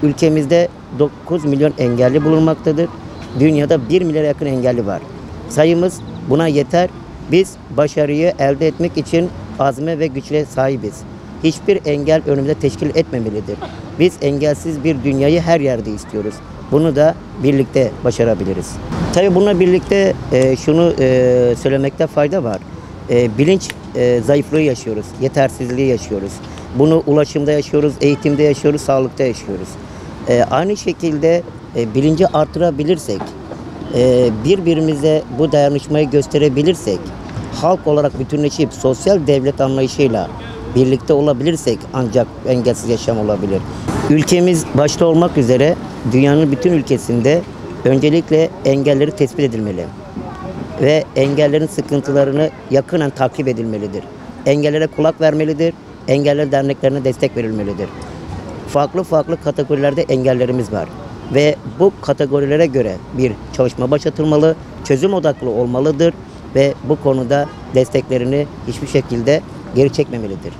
Ülkemizde 9 milyon engelli bulunmaktadır. Dünyada 1 milyara yakın engelli var. Sayımız buna yeter. Biz başarıyı elde etmek için azme ve güçle sahibiz. Hiçbir engel önümüze teşkil etmemelidir. Biz engelsiz bir dünyayı her yerde istiyoruz. Bunu da birlikte başarabiliriz. Tabii bununla birlikte şunu söylemekte fayda var. Bilinç zayıflığı yaşıyoruz, yetersizliği yaşıyoruz. Bunu ulaşımda yaşıyoruz, eğitimde yaşıyoruz, sağlıkta yaşıyoruz. Aynı şekilde bilinci artırabilirsek, birbirimize bu dayanışmayı gösterebilirsek, halk olarak bütünleşip sosyal devlet anlayışıyla birlikte olabilirsek ancak engelsiz yaşam olabilir. Ülkemiz başta olmak üzere dünyanın bütün ülkesinde öncelikle engelleri tespit edilmeli ve engellerin sıkıntılarını yakından takip edilmelidir. Engellere kulak vermelidir, engeller derneklerine destek verilmelidir. Farklı farklı kategorilerde engellerimiz var ve bu kategorilere göre bir çalışma başlatılmalı, çözüm odaklı olmalıdır ve bu konuda desteklerini hiçbir şekilde geri çekmemelidir.